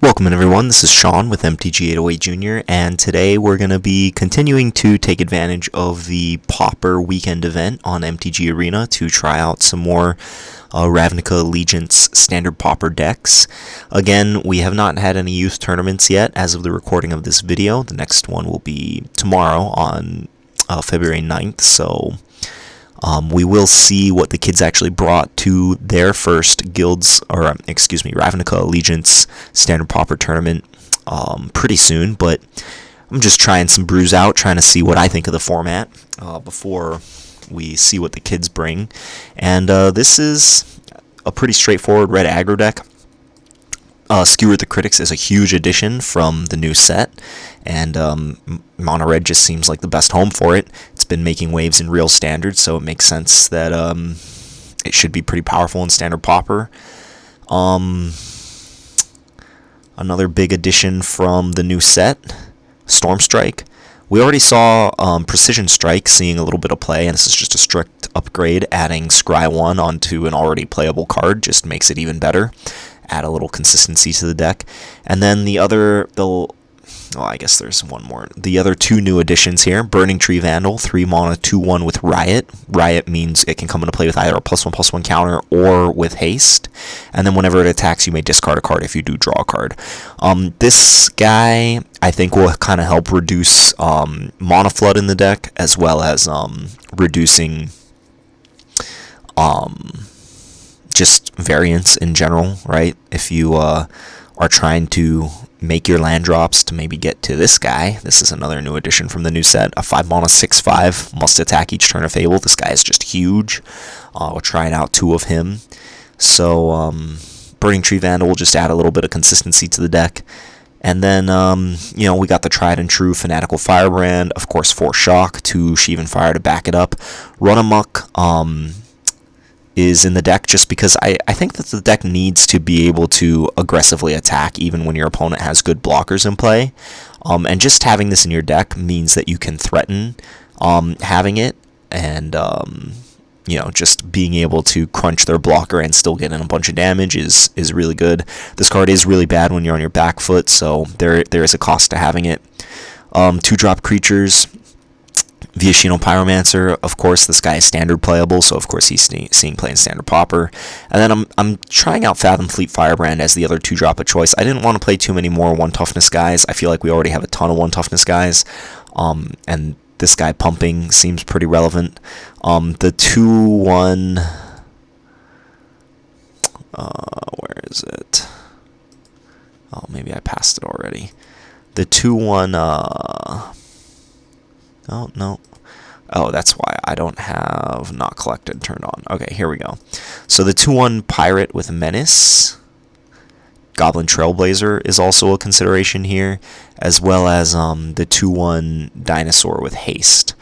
Welcome in everyone, this is Sean with MTG 808 Jr. and today we're going to be continuing to take advantage of the Pauper weekend event on MTG Arena to try out some more Ravnica Allegiance standard Pauper decks. Again, we have not had any youth tournaments yet as of the recording of this video. The next one will be tomorrow on February 9th, so we will see what the kids actually brought to their first Ravnica Allegiance Standard Pauper tournament pretty soon, but I'm just trying some brews out, trying to see what I think of the format before we see what the kids bring. And this is a pretty straightforward red aggro deck. Skewer the Critics is a huge addition from the new set, and Mono Red just seems like the best home for it. It's been making waves in real standard, so it makes sense that it should be pretty powerful in standard Pauper. Another big addition from the new set, Storm Strike. We already saw Precision Strike seeing a little bit of play, and this is just a strict upgrade. Adding Scry 1 onto an already playable card just makes it even better. Add a little consistency to the deck. And then I guess there's one more. The other two new additions here, Burning Tree Vandal, 3 mana, 2/1 with Riot. Riot means it can come into play with either a +1/+1 counter or with haste. And then whenever it attacks, you may discard a card if you do draw a card. This guy, I think, will kind of help reduce mana flood in the deck, as well as reducing just variance in general, right? If you are trying to make your land drops to maybe get to this guy, this is another new addition from the new set, a 5 mana 6/5, must attack each turn of Fable. This guy is just huge. We're trying out 2 of him. So Burning Tree Vandal will just add a little bit of consistency to the deck. And then, we got the tried and true Fanatical Firebrand, of course 4 Shock, 2 Sheevan Fire to back it up. Run Amok is in the deck just because I think that the deck needs to be able to aggressively attack even when your opponent has good blockers in play. And just having this in your deck means that you can threaten having it, and just being able to crunch their blocker and still get in a bunch of damage is really good. This card is really bad when you're on your back foot, so there is a cost to having it. 2-drop creatures. Viashino Pyromancer, of course, this guy is standard playable, so of course he's seeing play in standard Pauper. And then I'm trying out Fathom Fleet Firebrand as the other 2-drop of choice. I didn't want to play too many more 1 toughness guys. I feel like we already have a ton of 1 toughness guys, and this guy pumping seems pretty relevant. The 2/1, where is it? Oh, maybe I passed it already. The 2/1, oh, no. Oh, that's why I don't have Not Collected turned on. Okay, here we go. So the 2/1 Pirate with Menace. Goblin Trailblazer is also a consideration here, as well as the 2/1 Dinosaur with Haste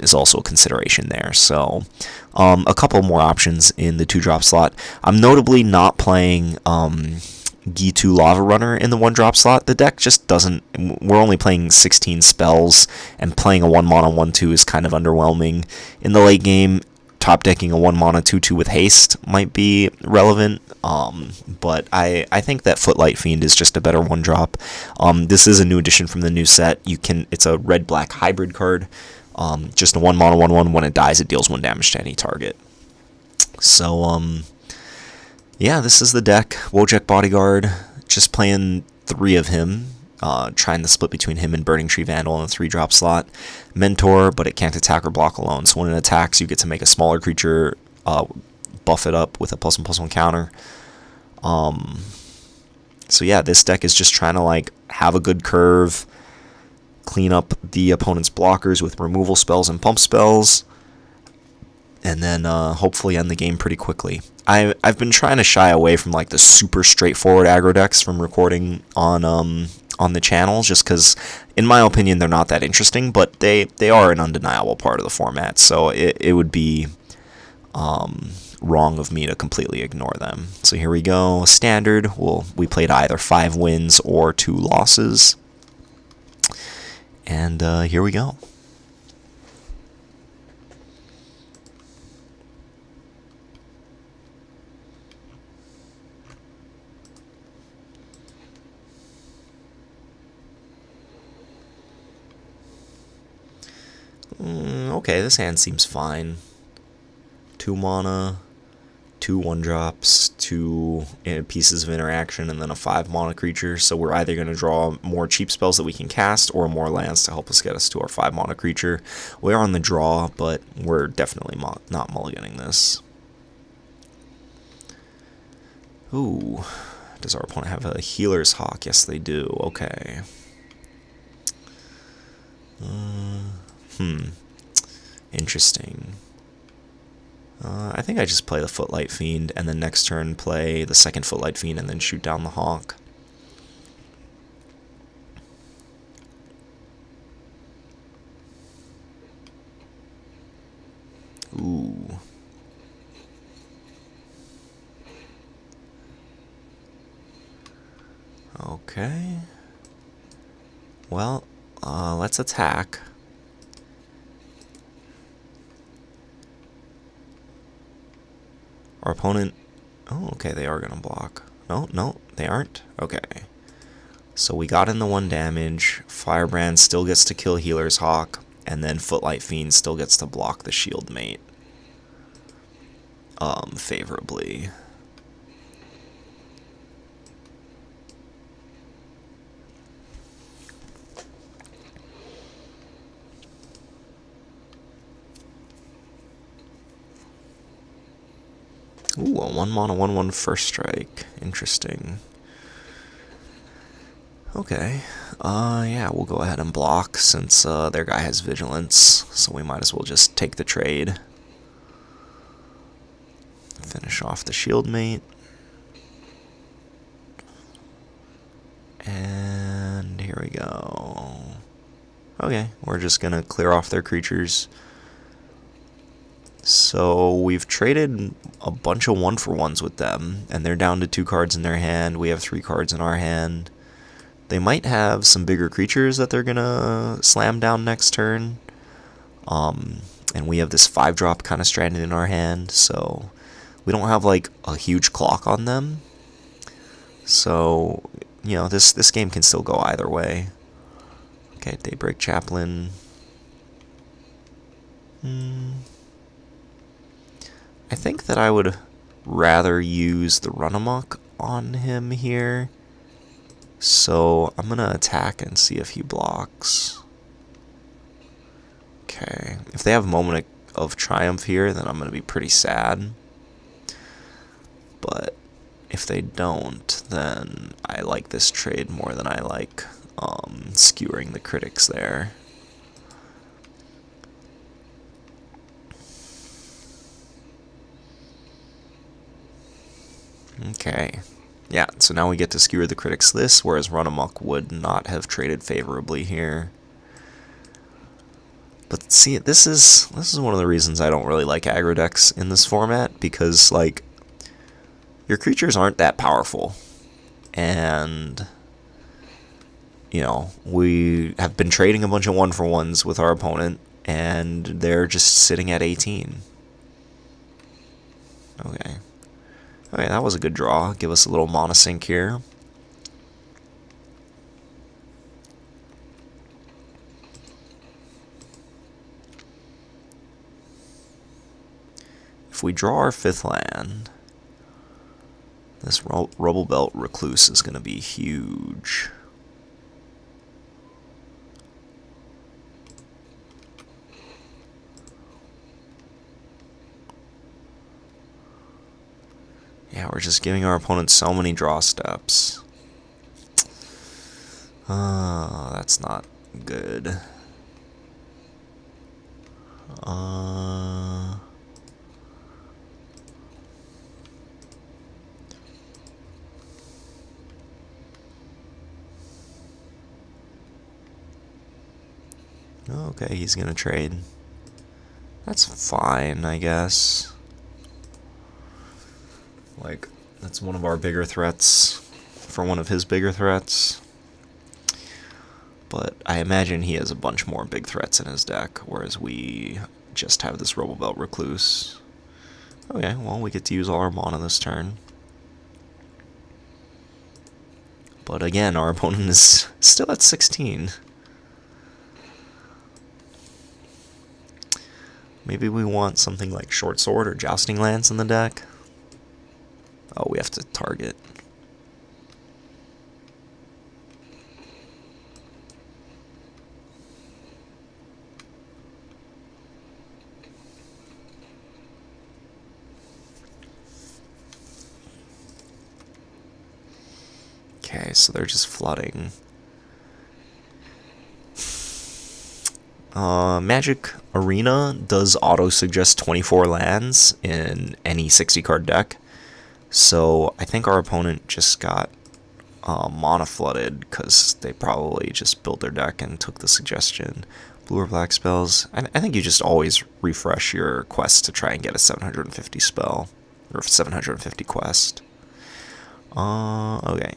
is also a consideration there. So a couple more options in the 2-drop slot. I'm notably not playing G2 Lava Runner in the 1-drop slot. The deck just doesn't. We're only playing 16 spells, and playing a 1 mana 1/2 is kind of underwhelming. In the late game, top decking a 1 mana 2/2 with haste might be relevant, but I think that Footlight Fiend is just a better 1-drop. This is a new addition from the new set. It's a red-black hybrid card. Just a 1 mana 1/1. When it dies, it deals 1 damage to any target. So yeah, this is the deck. Wojek Bodyguard, just playing 3 of him, trying to split between him and Burning Tree Vandal in the 3-drop slot. Mentor, but it can't attack or block alone, so when it attacks, you get to make a smaller creature, buff it up with a +1/+1 counter. So yeah, this deck is just trying to have a good curve, clean up the opponent's blockers with removal spells and pump spells, and then hopefully end the game pretty quickly. I've been trying to shy away from the super straightforward aggro decks from recording on the channel, just because, in my opinion, they're not that interesting, but they are an undeniable part of the format, so it would be wrong of me to completely ignore them. So here we go. Standard, we played either 5 wins or 2 losses, and here we go. Okay, this hand seems fine. 2 mana, 2 1-drops, 2 pieces of interaction, and then a 5 mana creature. So we're either going to draw more cheap spells that we can cast or more lands to help us get us to our 5 mana creature. We're on the draw, but we're definitely not mulliganing this. Ooh, does our opponent have a Healer's Hawk? Yes, they do. Okay. Interesting. I think I just play the Footlight Fiend, and then next turn play the second Footlight Fiend, and then shoot down the Hawk. Ooh. Okay. Well, let's attack. Our opponent... Oh, okay, they are going to block. No, they aren't? Okay. So we got in the 1 damage. Firebrand still gets to kill Healer's Hawk, and then Footlight Fiend still gets to block the Shield Mate. Favorably. Ooh, a 1 mana 1/1 first strike. Interesting. Okay. Yeah, we'll go ahead and block since their guy has Vigilance, so we might as well just take the trade. Finish off the Shield Mate. And here we go. Okay, we're just gonna clear off their creatures. So we've traded a bunch of 1-for-1s with them, and they're down to 2 cards in their hand. We have 3 cards in our hand. They might have some bigger creatures that they're gonna slam down next turn. And we have this 5-drop kind of stranded in our hand, so we don't have like a huge clock on them. So, you know, this game can still go either way. Okay, Daybreak Chaplain. I think that I would rather use the Run Amok on him here. So I'm going to attack and see if he blocks. Okay. If they have Moment of Triumph here, then I'm going to be pretty sad. But if they don't, then I like this trade more than I like skewering the critics there. Okay. Yeah, so now we get to skewer the critics this, whereas Run Amok would not have traded favorably here. But see, this is one of the reasons I don't really like aggro decks in this format, because like your creatures aren't that powerful. And you know, we have been trading a bunch of 1-for-1s with our opponent, and they're just sitting at 18. Okay. Okay, that was a good draw. Give us a little mana sink here. If we draw our 5th land, this Rubble Belt Recluse is going to be huge. Yeah, we're just giving our opponent so many draw steps. That's not good. Okay, he's gonna trade. That's fine, I guess. Like, that's one of our bigger threats for one of his bigger threats. But I imagine he has a bunch more big threats in his deck, whereas we just have this Rubble Belt Recluse. Okay, well, we get to use all our mana this turn. But again, our opponent is still at 16. Maybe we want something like Short Sword or Jousting Lance in the deck. Oh, we have to target. Okay, so they're just flooding. Magic Arena does auto-suggest 24 lands in any 60-card deck. So I think our opponent just got mana flooded because they probably just built their deck and took the suggestion. Blue or black spells. I think you just always refresh your quest to try and get a 750 spell. Or 750 quest. Okay.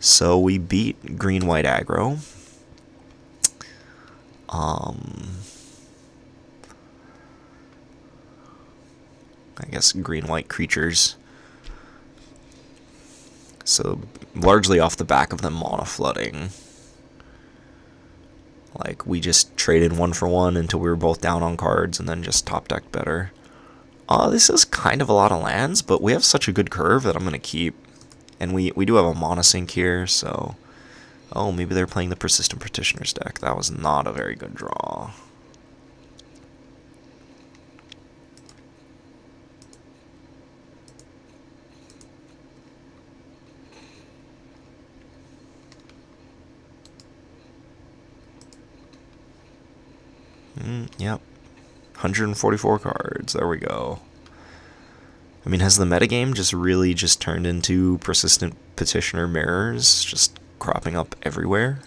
So we beat green-white aggro. I guess green-white creatures. So largely off the back of them mana flooding. Like, we just traded 1-for-1 until we were both down on cards and then just top decked better. This is kind of a lot of lands, but we have such a good curve that I'm going to keep. And we do have a mana sink here, so... Oh, maybe they're playing the Persistent Petitioners deck. That was not a very good draw. Yep. 144 cards. There we go. I mean, has the metagame just really just turned into Persistent Petitioner mirrors, just cropping up everywhere?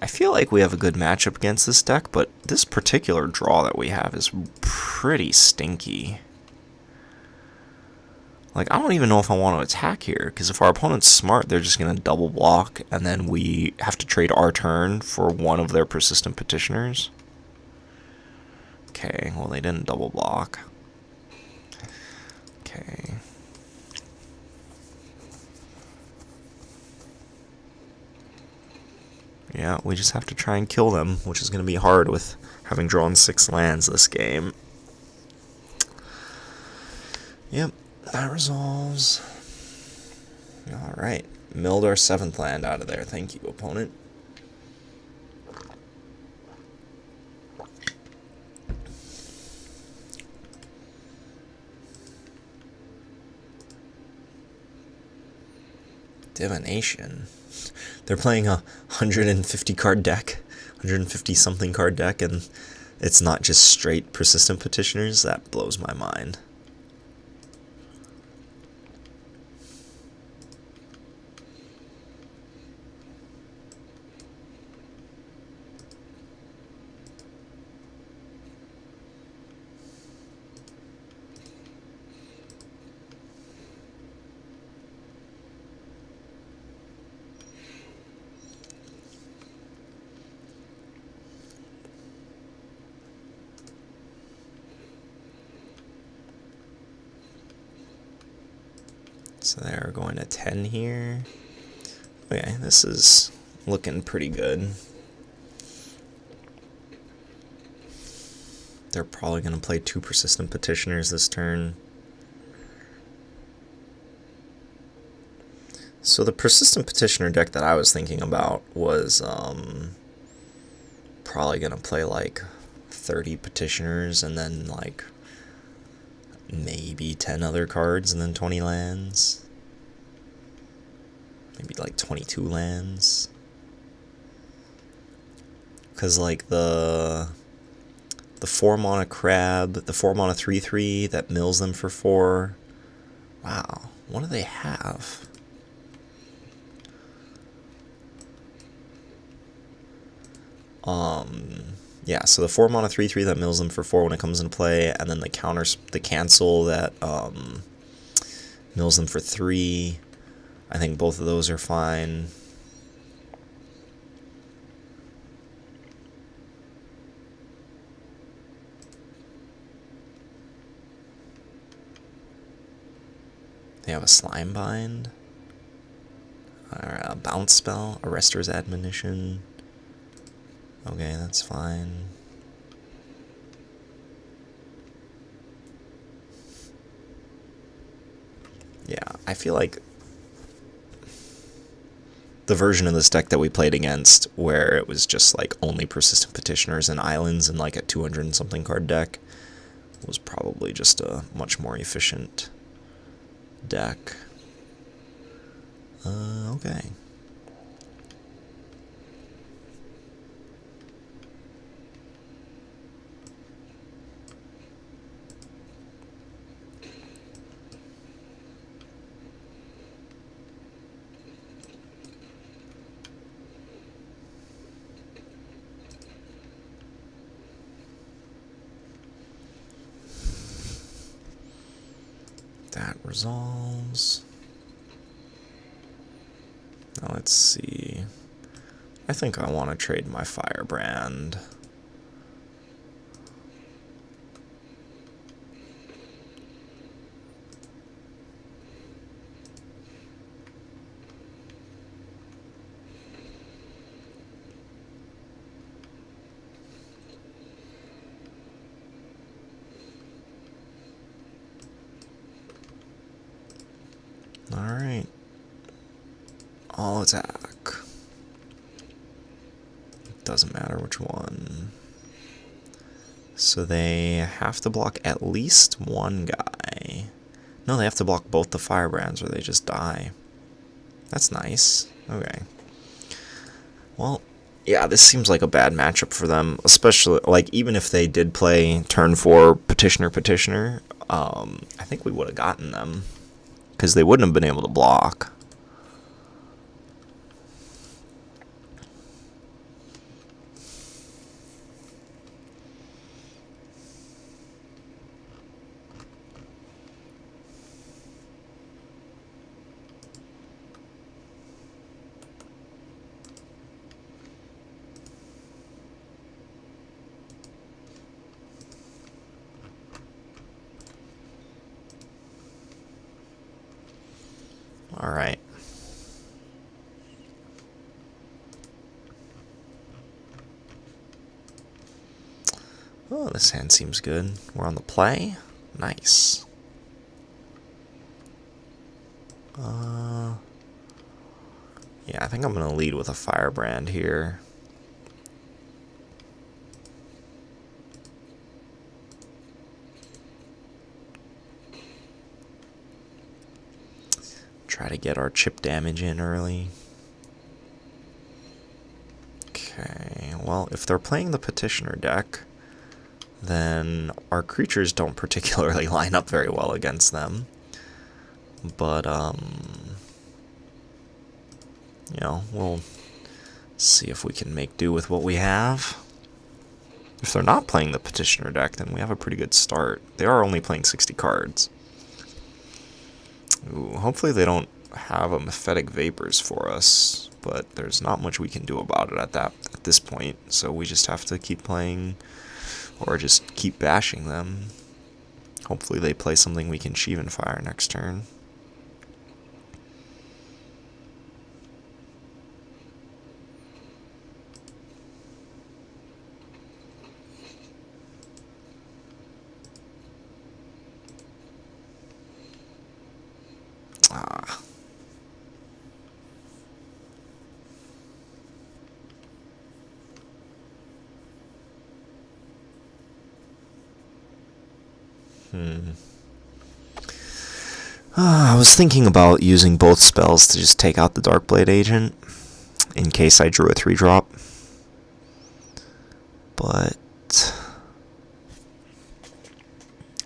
I feel like we have a good matchup against this deck, but this particular draw that we have is pretty stinky. Like, I don't even know if I want to attack here, because if our opponent's smart, they're just going to double block, and then we have to trade our turn for one of their Persistent Petitioners. Okay, well, they didn't double block. Okay. Yeah, we just have to try and kill them, which is going to be hard with having drawn 6 lands this game. Yep, that resolves. Alright, milled our 7th land out of there. Thank you, opponent. Divination. They're playing a 150 card deck, 150 something card deck, and it's not just straight Persistent Petitioners. That blows my mind. So they're going to 10 here. Okay, this is looking pretty good. They're probably going to play 2 Persistent Petitioners this turn. So the Persistent Petitioner deck that I was thinking about was probably going to play like 30 Petitioners and then like maybe 10 other cards and then 20 lands. Maybe like 22 lands. Because like the 4 mana crab, the 4 mana 3/3 that mills them for 4. Wow, what do they have? Yeah, so the 4 mana 3/3 that mills them for 4 when it comes into play, and then the cancel that mills them for 3. I think both of those are fine. They have a Slime Bind, or a Bounce Spell, Arrester's Admonition. Okay, that's fine. Yeah, I feel like the version of this deck that we played against, where it was just like only Persistent Petitioners and Islands and like a 200 and something card deck, was probably just a much more efficient deck. Okay. That resolves. Now let's see. I think I want to trade my Firebrand. Alright. All attack. Doesn't matter which one. So they have to block at least one guy. No, they have to block both the Firebrands or they just die. That's nice. Okay. Well, yeah, this seems like a bad matchup for them. Especially, like, even if they did play turn 4 Petitioner, I think we would have gotten them. Because they wouldn't have been able to block. Alright. Oh, this hand seems good. We're on the play. Nice. Yeah, I think I'm going to lead with a Firebrand here. Try to get our chip damage in early. Okay, well, if they're playing the Petitioner deck, then our creatures don't particularly line up very well against them. But, you know, we'll see if we can make do with what we have. If they're not playing the Petitioner deck, then we have a pretty good start. They are only playing 60 cards. Ooh, hopefully they don't have a Mephetic Vapors for us, but there's not much we can do about it at this point, so we just have to keep playing, or just keep bashing them. Hopefully they play something we can Sheevan Fire next turn. I was thinking about using both spells to just take out the Darkblade Agent in case I drew a 3-drop. But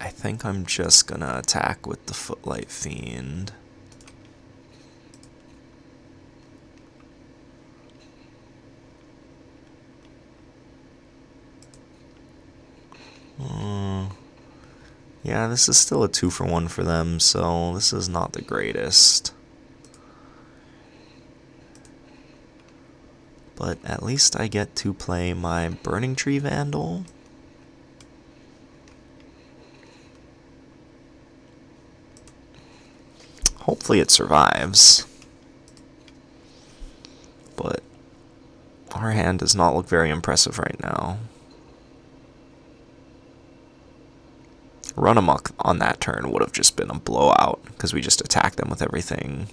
I think I'm just gonna attack with the Footlight Fiend. Yeah, this is still a 2-for-1 for them, so this is not the greatest. But at least I get to play my Burning Tree Vandal. Hopefully it survives. But our hand does not look very impressive right now. Run amok on that turn would have just been a blowout, because we just attack them with everything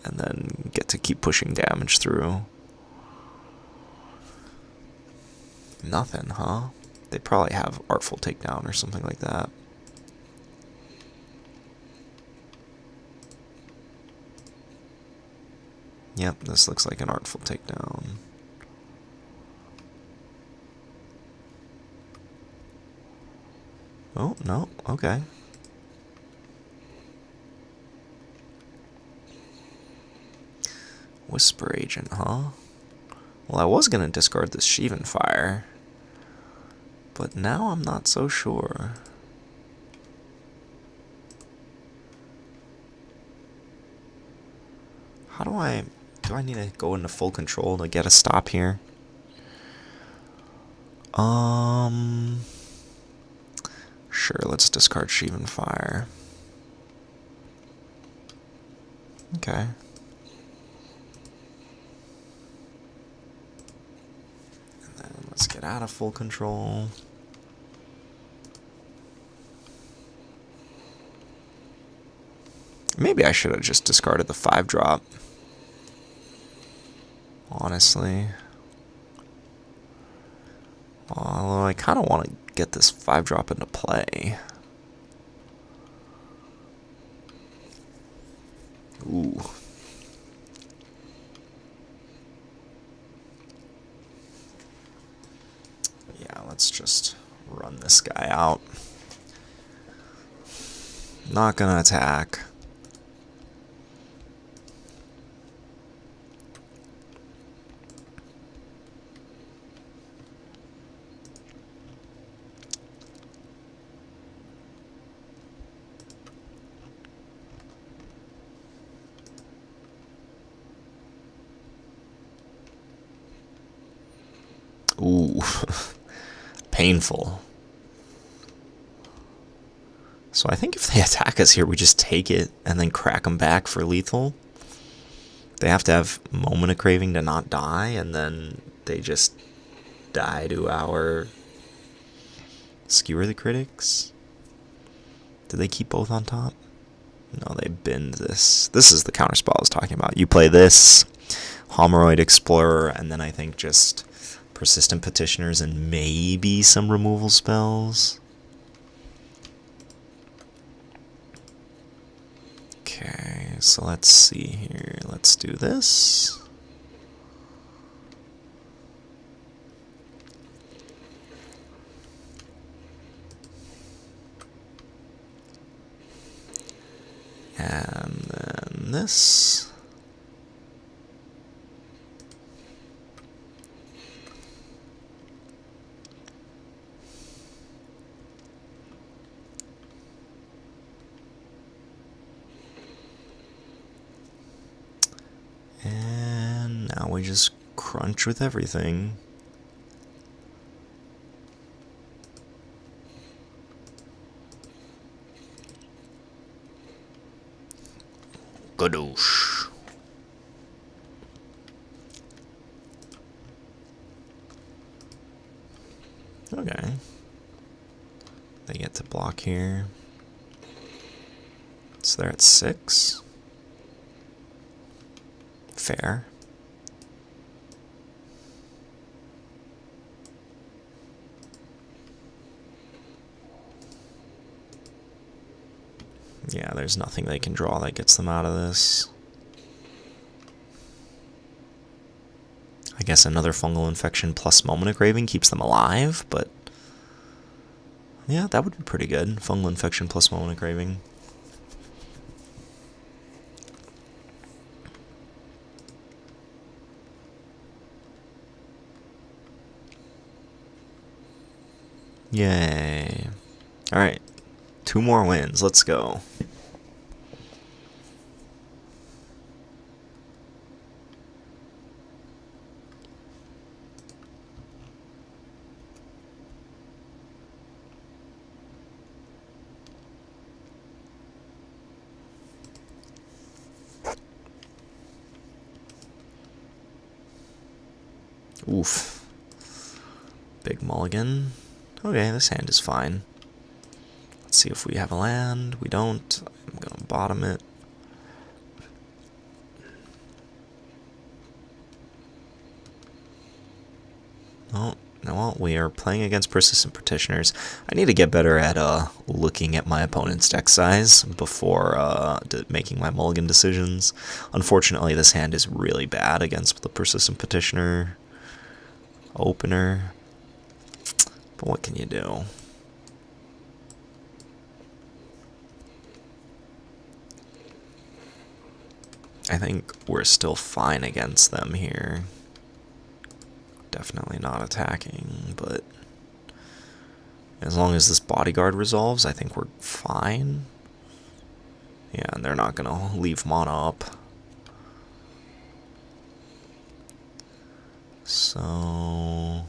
and then get to keep pushing damage through. Nothing, huh? They probably have Artful Takedown or something like that. Yep, this looks like an Artful Takedown. Oh, no, okay. Whisper Agent, huh? Well, I was going to discard this Sheevan Fire, but now I'm not so sure. How do I need to go into full control to get a stop here? Sure, let's discard Sheevan Fire. Okay. And then let's get out of full control. Maybe I should have just discarded the 5-drop. Honestly. Although I kind of want to get this 5-drop into play. Ooh. Yeah, let's just run this guy out. Not gonna attack. Ooh, painful. So I think if they attack us here, we just take it and then crack them back for lethal. They have to have Moment of Craving to not die, and then they just die to our Skewer the Critics. Did they keep both on top? No, they binned this. This is the counterspell I was talking about. You play this, Homeroid Explorer, and then I think just Persistent Petitioners and maybe some removal spells. Okay, so let's see here. Let's do this. And then this. And now we just crunch with everything. Gadoosh. Okay. They get to block here. So they're at 6. Fair. Yeah, there's nothing they can draw that gets them out of this. I guess another Fungal Infection plus Moment of Craving keeps them alive, but yeah, that would be pretty good. Fungal Infection plus Moment of Craving. Yay. Alright. 2 more wins. Let's go. Oof. Big mulligan. Okay, this hand is fine. Let's see if we have a land. We don't. I'm gonna bottom it. Oh, no, we are playing against persistent petitioners. I need to get better at looking at my opponent's deck size before making my mulligan decisions. Unfortunately, this hand is really bad against the persistent petitioner opener. But what can you do? I think we're still fine against them here. Definitely not attacking, but as long as this bodyguard resolves, I think we're fine. Yeah, and they're not gonna leave mana up. So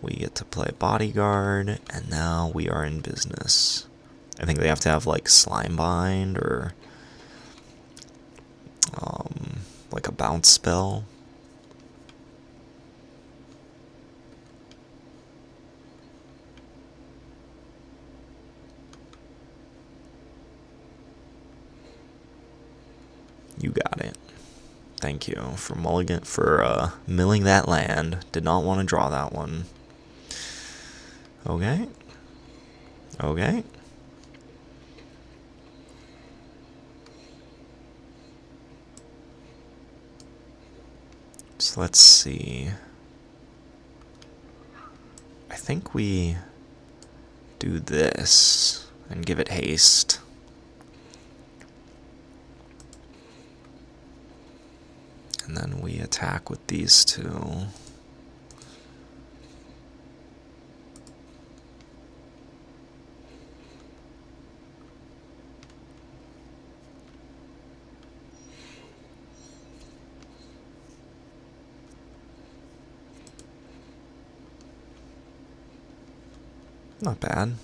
we get to play bodyguard, and now we are in business. I think they have to have like Slimebind or like a bounce spell. You got it. Thank you for milling that land. Did not want to draw that one. Okay. Okay. So let's see. I think we do this and give it haste. And then we attack with these two. Not bad.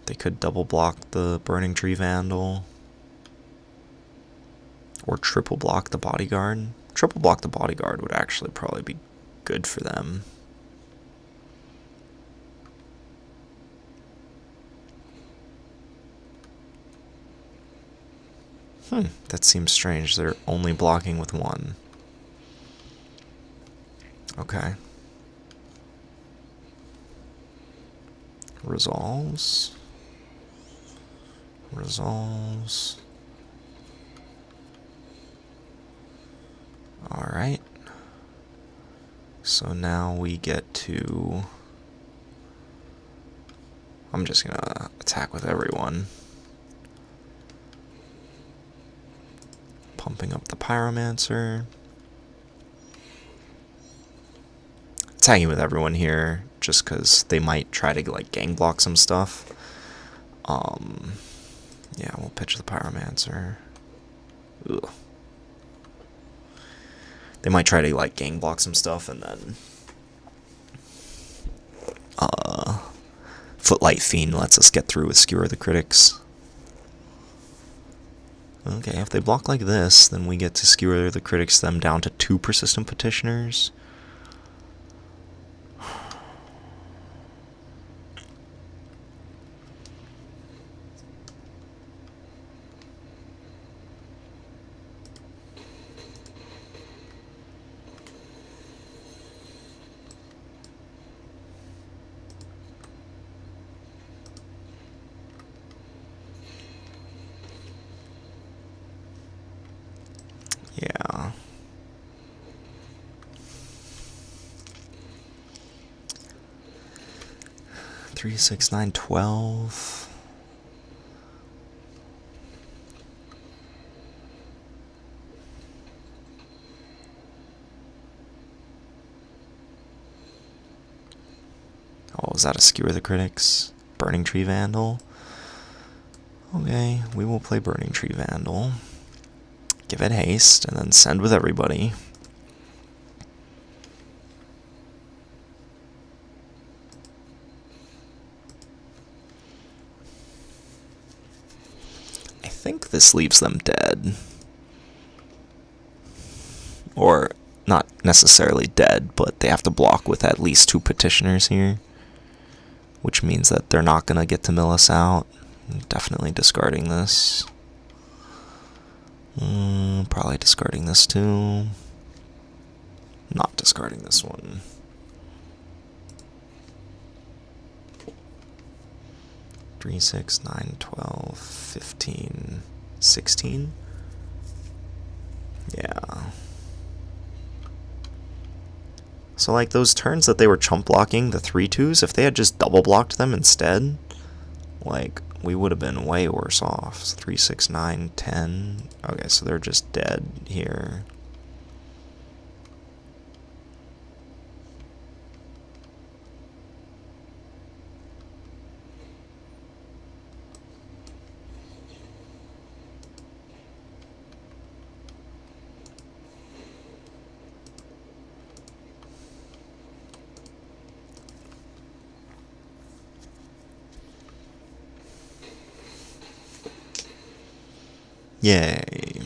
They could double block the Burning Tree Vandal. Or triple block the Bodyguard. Triple block the Bodyguard would actually probably be good for them. That seems strange. They're only blocking with one. Okay. Resolves. Resolves. Alright. So now we get to... I'm just gonna attack with everyone. Pumping up the Pyromancer. Attacking with everyone here, just because they might try to like gang block some stuff. Yeah, we'll pitch the Pyromancer. Ugh. They might try to like gang block some stuff, and then Footlight Fiend lets us get through with Skewer the Critics. Okay, if they block like this, then we get to Skewer the Critics them down to 2 Persistent Petitioners. Yeah. Three, 6, 9, 12. Oh, is that a Skewer the Critics? Burning Tree Vandal? Okay, we will play Burning Tree Vandal. Give it haste, and then send with everybody. I think this leaves them dead. Or, not necessarily dead, but they have to block with at least 2 petitioners here, which means that they're not going to get to mill us out. I'm definitely discarding this. Probably discarding this too. Not discarding this one. Three, 6, 9, 12, 15, 16. Yeah. So like those turns that they were chump blocking, the 3/2s, if they had just double blocked them instead, like we would have been way worse off. 3, 6, 9, 10. Okay, so they're just dead here. Yay.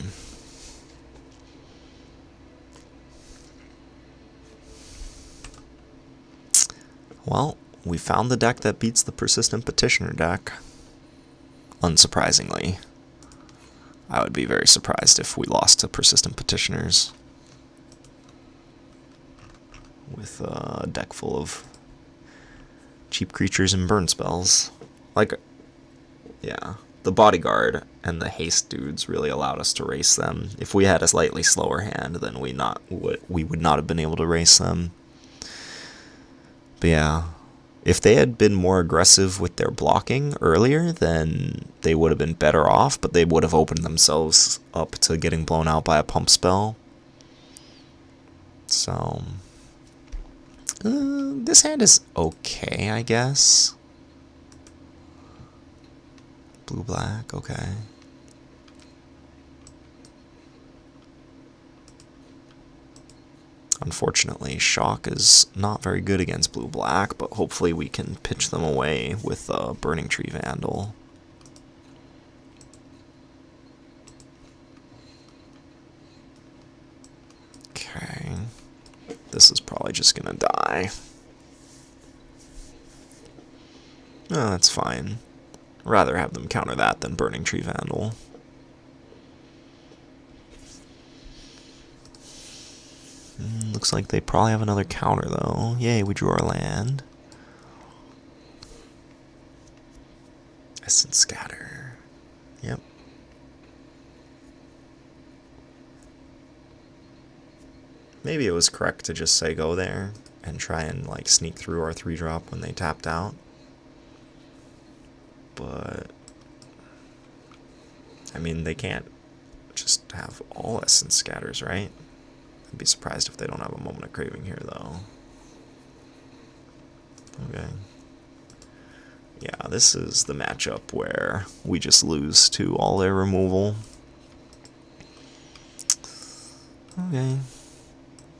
Well, we found the deck that beats the Persistent Petitioner deck. Unsurprisingly. I would be very surprised if we lost to Persistent Petitioners with a deck full of cheap creatures and burn spells. Like, yeah. The Bodyguard and the Haste dudes really allowed us to race them. If we had a slightly slower hand, then we would not have been able to race them. But yeah, if they had been more aggressive with their blocking earlier, then they would have been better off, but they would have opened themselves up to getting blown out by a pump spell. So, this hand is okay, I guess. Blue-black, okay. Unfortunately, Shock is not very good against blue-black, but hopefully we can pitch them away with Burning Tree Vandal. Okay. This is probably just gonna die. Oh, that's fine. Rather have them counter that than Burning Tree Vandal. Looks like they probably have another counter, though. Yay, we drew our land. Essence Scatter. Yep. Maybe it was correct to just say go there and try and like sneak through our 3-drop when they tapped out. But I mean, they can't just have all Essence Scatters, right? I'd be surprised if they don't have a Moment of Craving here, though. Okay. Yeah, this is the matchup where we just lose to all their removal. Okay.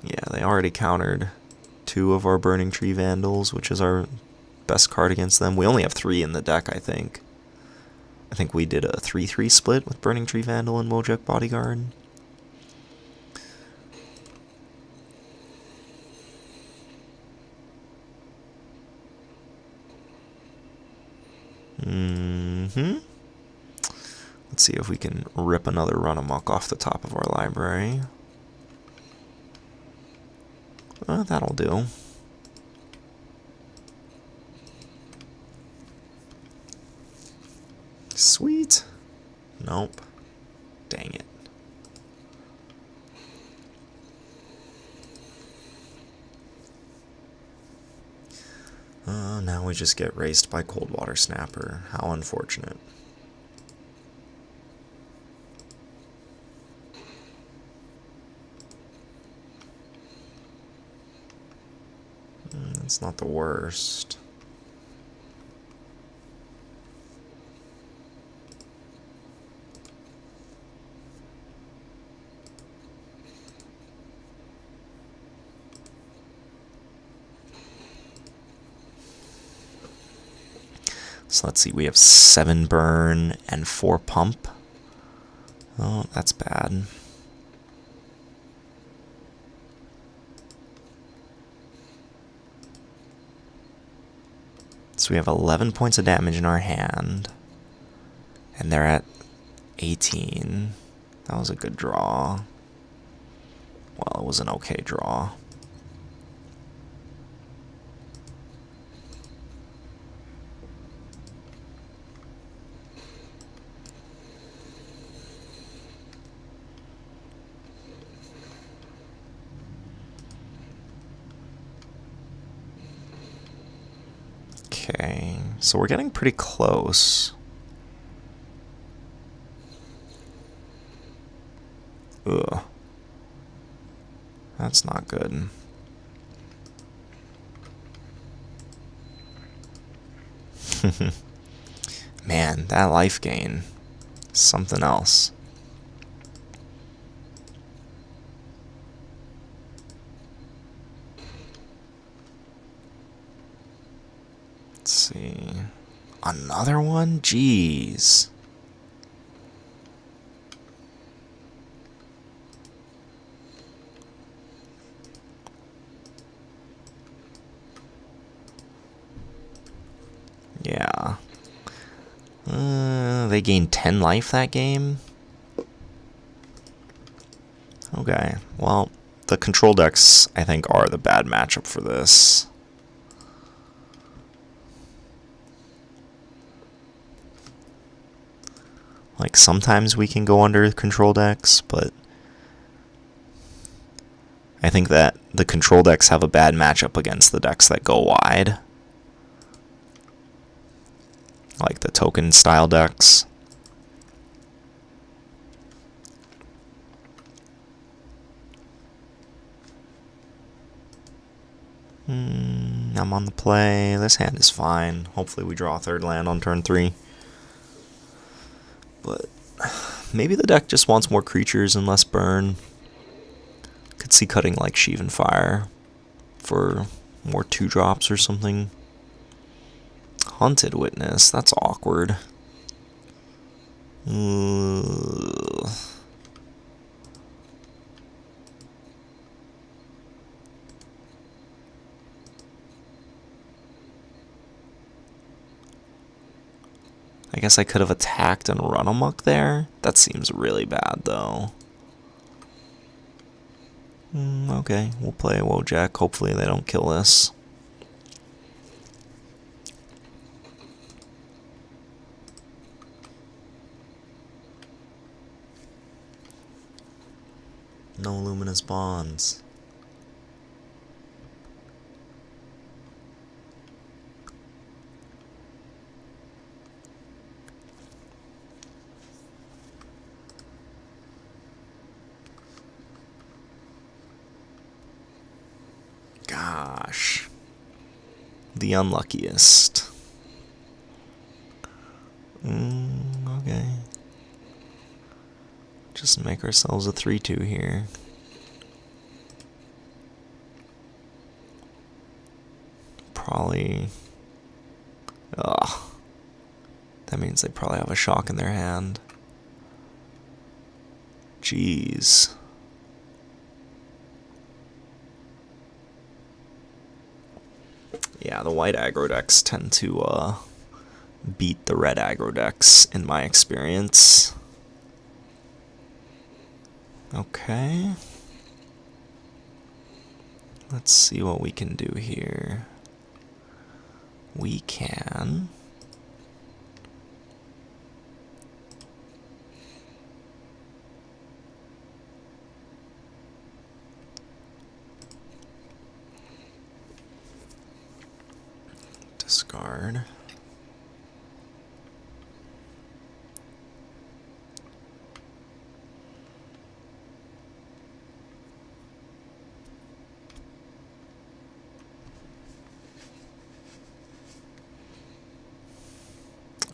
Yeah, they already countered 2 of our Burning Tree Vandals, which is our best card against them. We only have 3 in the deck, I think. I think we did a 3-3 split with Burning Tree Vandal and Wojek Bodyguard. Let's see if we can rip another run amok off the top of our library. That'll do. Sweet. Nope. Dang it. Now we just get raced by Coldwater Snapper. How unfortunate. That's not the worst. So let's see, we have 7 burn and 4 pump. Oh, that's bad. So we have 11 points of damage in our hand. And they're at 18. That was a good draw. Well, it was an okay draw. Okay, so we're getting pretty close. Ugh. That's not good. Man, that life gain is something else. Let's see. Another one? Jeez. Yeah. They gained 10 life that game? Okay. Well, the control decks, I think, are the bad matchup for this. Like, sometimes we can go under control decks, but I think that the control decks have a bad matchup against the decks that go wide. Like the token style decks. I'm on the play. This hand is fine. Hopefully we draw a third land on turn 3. But maybe the deck just wants more creatures and less burn. Could see cutting like Sheevan Fire for more 2-drops or something. Haunted Witness, that's awkward. Ugh. I guess I could have attacked and run amok there. That seems really bad, though. Okay, we'll play Wojak. Hopefully they don't kill this. No luminous bonds. Gosh. The unluckiest. Okay. Just make ourselves a 3-2 here. Probably. Ugh. That means they probably have a shock in their hand. Jeez. Yeah, the white aggro decks tend to beat the red aggro decks in my experience. Okay. Let's see what we can do here. We can discard.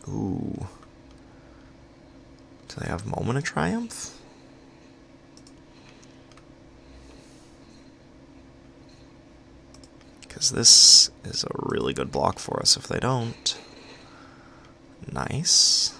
Ooh. Do they have Moment of Triumph? Because this is a really good block for us if they don't. Nice.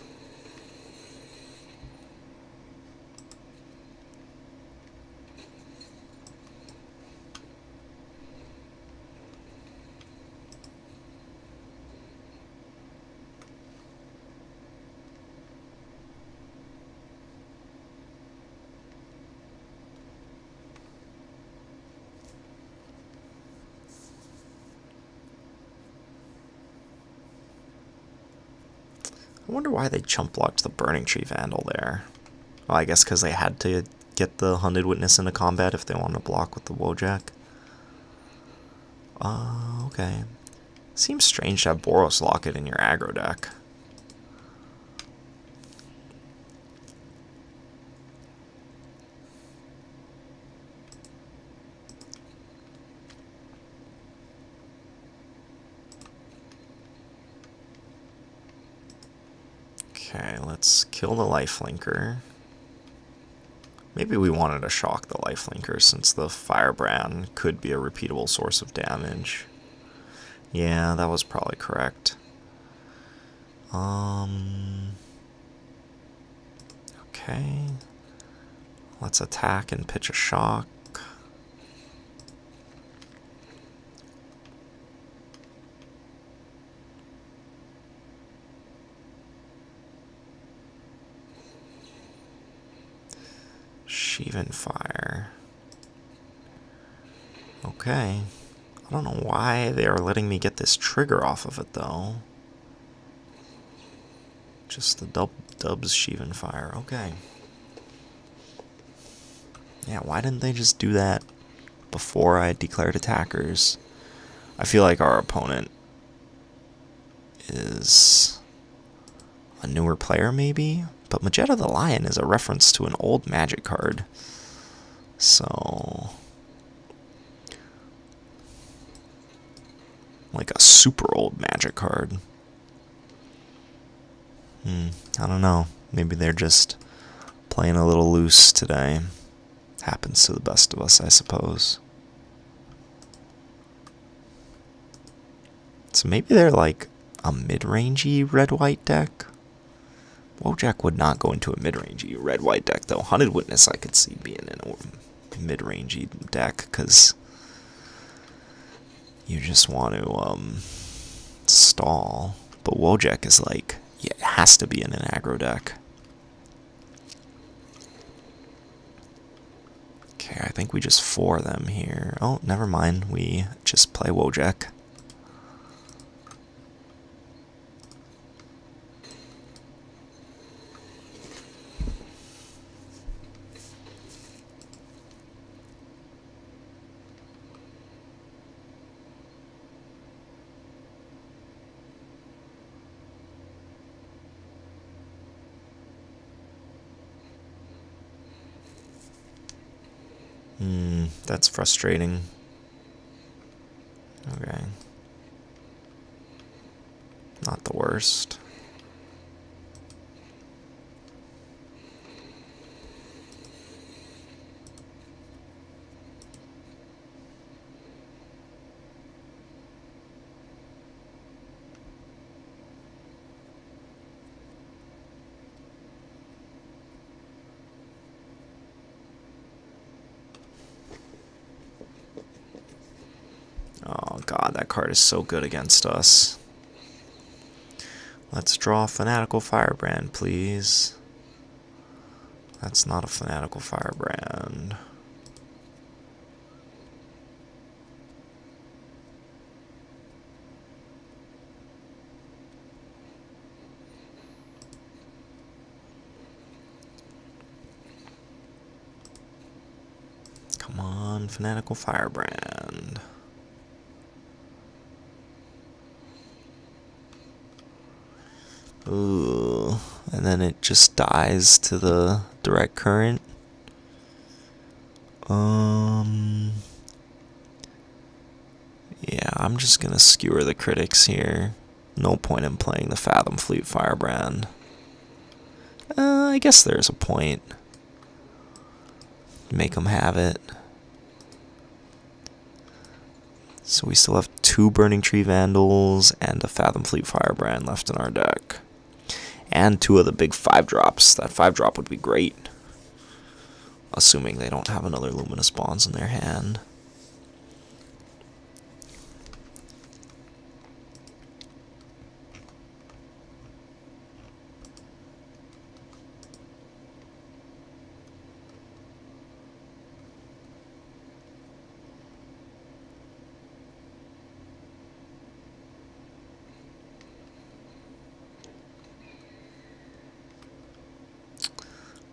I wonder why they chump blocked the Burning Tree Vandal there. Well, I guess because they had to get the Hunted Witness into combat if they wanted to block with the Wojak. Okay. Seems strange to have Boros Locket in your aggro deck. Okay, let's kill the Lifelinker. Maybe we wanted to shock the Lifelinker since the Firebrand could be a repeatable source of damage. Yeah, that was probably correct. Okay. Let's attack and pitch a shock. Sheevan Fire. Okay. I don't know why they are letting me get this trigger off of it, though. Just the dubs Sheevan Fire. Okay. Yeah, why didn't they just do that before I declared attackers? I feel like our opponent is a newer player, maybe? But Majetta the Lion is a reference to an old Magic card. So... like a super old Magic card. I don't know. Maybe they're just playing a little loose today. Happens to the best of us, I suppose. So maybe they're like a mid-rangey red-white deck. Wojak would not go into a mid-rangey red-white deck, though. Hunted Witness I could see being in a mid-rangey deck, because you just want to stall. But Wojak is like, yeah, it has to be in an aggro deck. Okay, I think we just 4 them here. Oh, never mind. We just play Wojak. That's frustrating. Okay. Not the worst. Oh god, that card is so good against us. Let's draw a Fanatical Firebrand, please. That's not a Fanatical Firebrand. Come on, Fanatical Firebrand. Ooh, and then it just dies to the direct current. Yeah, I'm just gonna skewer the critics here. No point in playing the Fathom Fleet Firebrand. I guess there's a point. Make them have it. So we still have 2 Burning Tree Vandals and a Fathom Fleet Firebrand left in our deck. And 2 of the big 5-drops. That 5-drop would be great. Assuming they don't have another Luminous Bonds in their hand.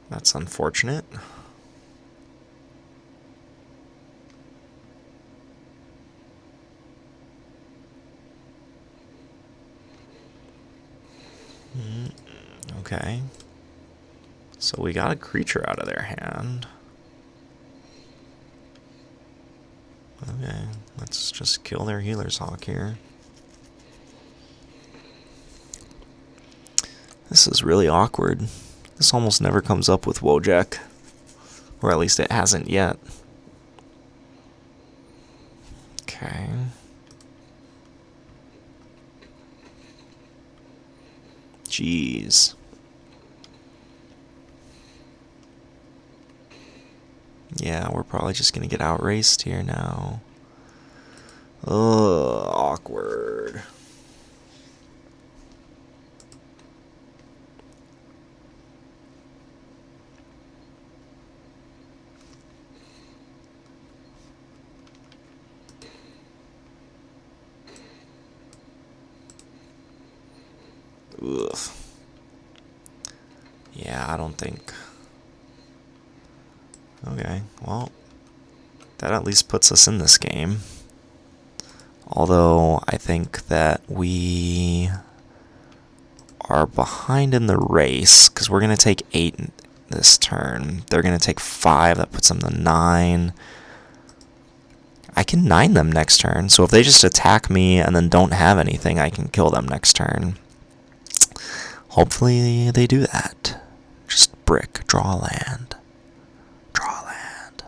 That's unfortunate. Okay. So we got a creature out of their hand. Okay, let's just kill their Healer's Hawk here. This is really awkward. This almost never comes up with Wojak. Or at least it hasn't yet. Okay. Jeez. Yeah, we're probably just gonna get outraced here now. Ugh, awkward. Ugh. Yeah, I don't think... Okay, well, that at least puts us in this game. Although, I think that we are behind in the race, because we're going to take 8 this turn. They're going to take 5, that puts them to 9. I can 9 them next turn, so if they just attack me and then don't have anything, I can kill them next turn. Hopefully they do that. Just brick, draw land. Draw land.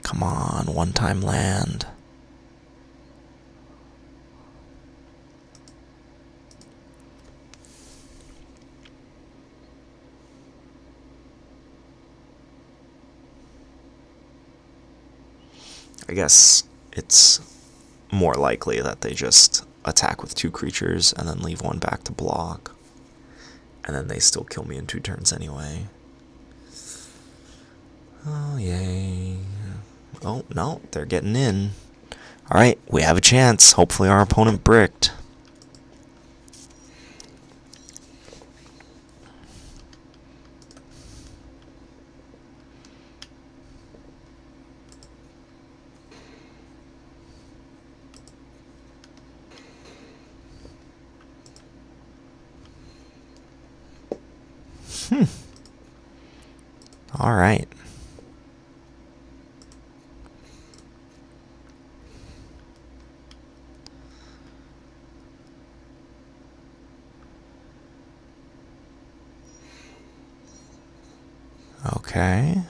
Come on, one-time land. I guess it's more likely that they just attack with 2 creatures and then leave 1 back to block. And then they still kill me in 2 turns anyway. Oh, yay. Oh, no, they're getting in. Alright, we have a chance. Hopefully our opponent bricked. All right. Okay.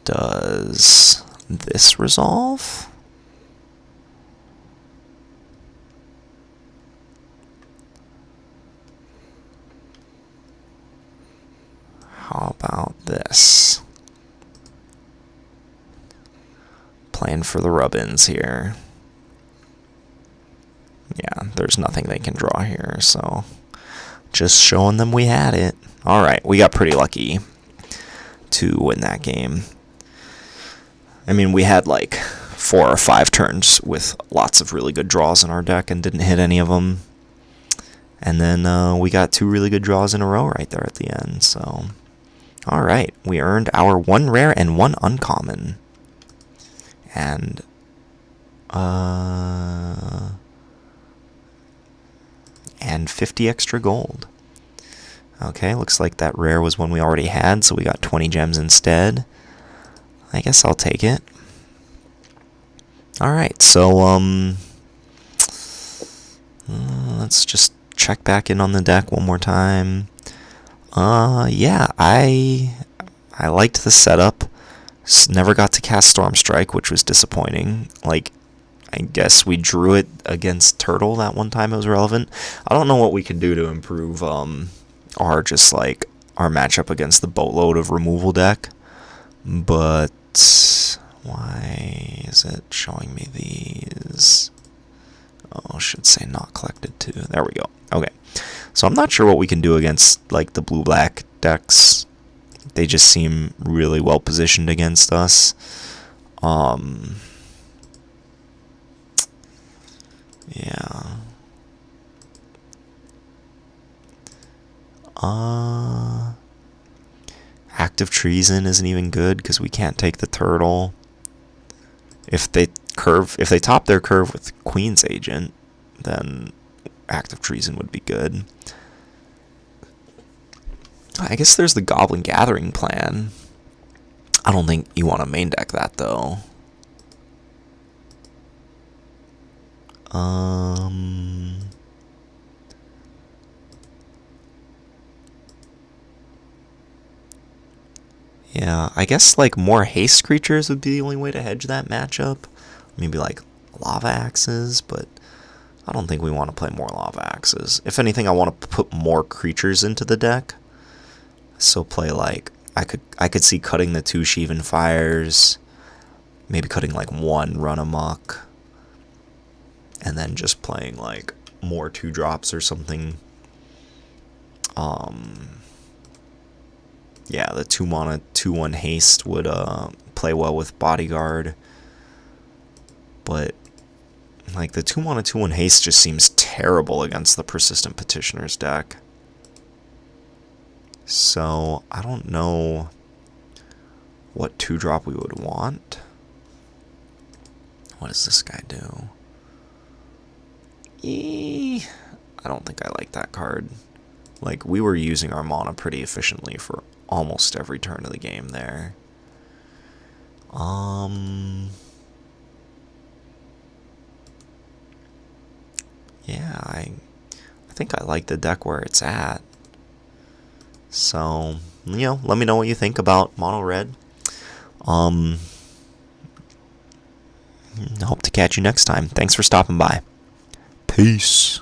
Does this resolve? How about this? Playing for the rub-ins here. Yeah, there's nothing they can draw here, so just showing them we had it. Alright, we got pretty lucky to win that game. I mean, we had like 4 or 5 turns with lots of really good draws in our deck and didn't hit any of them. And then we got 2 really good draws in a row right there at the end, so... Alright, we earned our 1 rare and 1 uncommon. And, and 50 extra gold. Okay, looks like that rare was one we already had, so we got 20 gems instead. I guess I'll take it. Alright, so, let's just check back in on the deck one more time. Yeah, I liked the setup. Never got to cast Storm Strike, which was disappointing. Like, I guess we drew it against Turtle that one time it was relevant. I don't know what we could do to improve, our matchup against the boatload of removal deck. But, why is it showing me these? Oh, I should say not collected too. There we go. Okay. So I'm not sure what we can do against, like, the blue-black decks. They just seem really well positioned against us. Yeah. Active Treason isn't even good because we can't take the turtle. If they top their curve with Queen's Agent, then Active Treason would be good. I guess there's the Goblin Gathering plan. I don't think you want to main deck that though. Yeah, I guess like more haste creatures would be the only way to hedge that matchup. Maybe like lava axes, but I don't think we want to play more lava axes. If anything, I want to put more creatures into the deck. So play like I could see cutting the 2 Sheevan Fires, maybe cutting like 1 Run Amok, and then just playing like more 2-drops or something. Yeah, the 2-mana 2/1 haste would play well with Bodyguard, but like the 2-mana 2/1 haste just seems terrible against the Persistent Petitioner's deck. So I don't know what 2-drop we would want. What does this guy do? I don't think I like that card. Like, we were using our mana pretty efficiently for almost every turn of the game there. Yeah, I think I like the deck where it's at. So, let me know what you think about Mono Red. Hope to catch you next time. Thanks for stopping by. Peace.